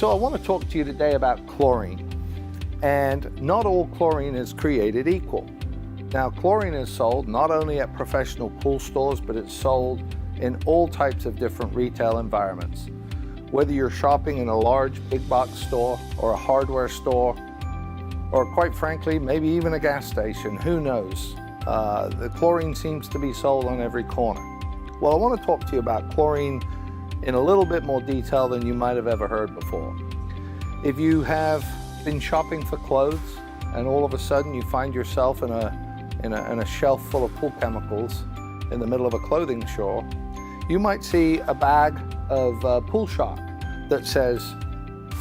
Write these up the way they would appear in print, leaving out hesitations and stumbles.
So I want to talk to you today about chlorine. And not all chlorine is created equal. Now, chlorine is sold not only at professional pool stores, but it's sold in all types of different retail environments. Whether you're shopping in a large big box store or a hardware store, or quite frankly, maybe even a gas station, who knows? The chlorine seems to be sold on every corner. Well, I want to talk to you about chlorine in a little bit more detail than you might have ever heard before. If you have been shopping for clothes and all of a sudden you find yourself in a shelf full of pool chemicals in the middle of a clothing store, you might see a bag of Pool Shock that says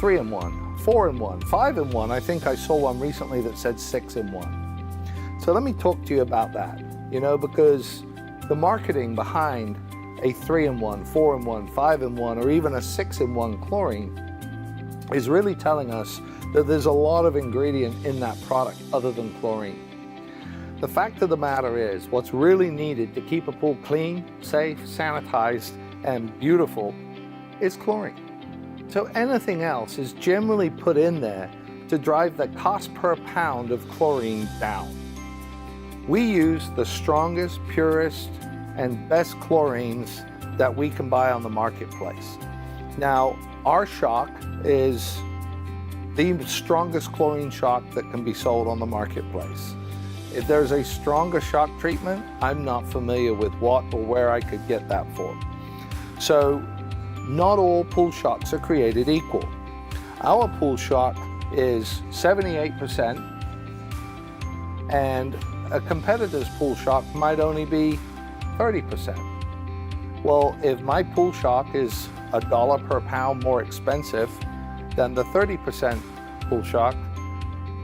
3-in-1, 4-in-1, 5-in-1. I think I saw one recently that said 6-in-1. So let me talk to you about that, because the marketing behind a 3-in-1, 4-in-1, 5-in-1, or even a 6-in-1 chlorine is really telling us that there's a lot of ingredient in that product other than chlorine. The fact of the matter is, what's really needed to keep a pool clean, safe, sanitized, and beautiful is chlorine. So anything else is generally put in there to drive the cost per pound of chlorine down. We use the strongest, purest, and best chlorines that we can buy on the marketplace. Now, our shock is the strongest chlorine shock that can be sold on the marketplace. If there's a stronger shock treatment, I'm not familiar with what or where I could get that for. So, not all pool shocks are created equal. Our pool shock is 78%, and a competitor's pool shock might only be 30%. Well, if my pool shock is $1 per pound more expensive than the 30% pool shock,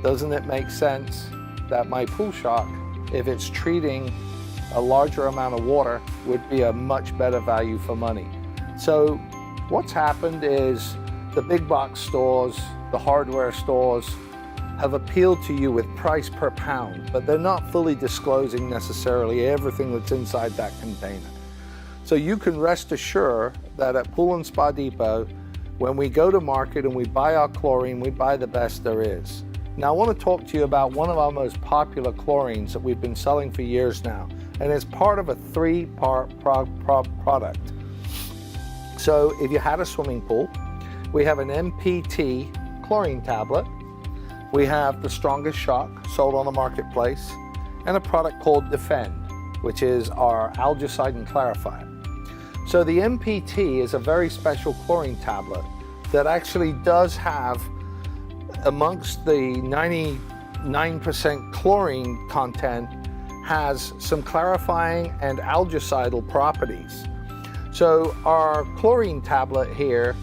doesn't it make sense that my pool shock, if it's treating a larger amount of water, would be a much better value for money? So what's happened is the big box stores, the hardware stores, have appealed to you with price per pound, but they're not fully disclosing necessarily everything that's inside that container. So you can rest assured that at Pool and Spa Depot, when we go to market and we buy our chlorine, we buy the best there is. Now I want to talk to you about one of our most popular chlorines that we've been selling for years now, and it's part of a 3-part product. So if you had a swimming pool, we have an MPT chlorine tablet, we have the strongest shock sold on the marketplace, and a product called Defend, which is our algicide and clarifier. So the MPT is a very special chlorine tablet that actually does have, amongst the 99% chlorine content, has some clarifying and algicidal properties. So our chlorine tablet here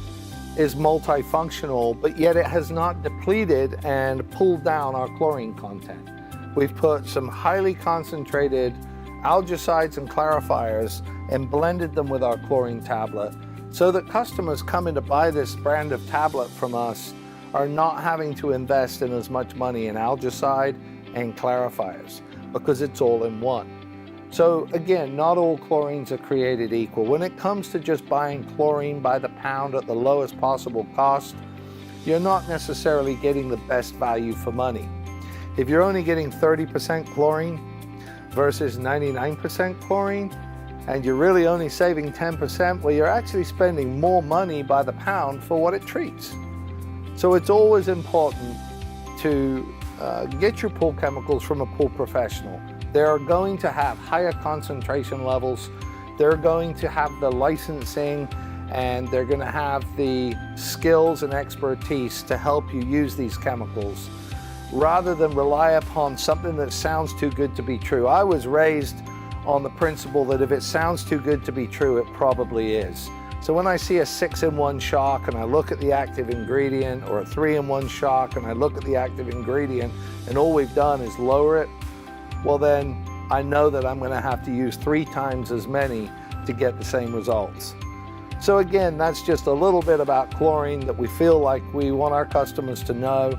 is multifunctional, but yet it has not depleted and pulled down our chlorine content. We've put some highly concentrated algicides and clarifiers and blended them with our chlorine tablet so that customers coming to buy this brand of tablet from us are not having to invest in as much money in algicide and clarifiers because it's all in one. So again, not all chlorines are created equal. When it comes to just buying chlorine by the pound at the lowest possible cost, you're not necessarily getting the best value for money. If you're only getting 30% chlorine versus 99% chlorine, and you're really only saving 10%, well, you're actually spending more money by the pound for what it treats. So it's always important to get your pool chemicals from a pool professional. They're going to have higher concentration levels, they're going to have the licensing, and they're going to have the skills and expertise to help you use these chemicals, rather than rely upon something that sounds too good to be true. I was raised on the principle that if it sounds too good to be true, it probably is. So when I see a 6-in-1 shock and I look at the active ingredient, or a 3-in-1 shock and I look at the active ingredient, and all we've done is lower it, well then I know that I'm going to have to use 3 times as many to get the same results. So again, that's just a little bit about chlorine that we feel like we want our customers to know.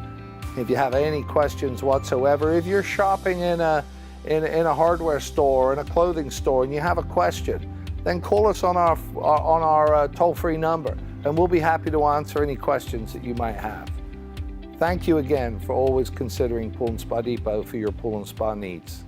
If you have any questions whatsoever, if you're shopping in a hardware store, in a clothing store, and you have a question, then call us on our toll-free number. and we'll be happy to answer any questions that you might have. Thank you again for always considering Pool & Spa Depot for your pool and spa needs.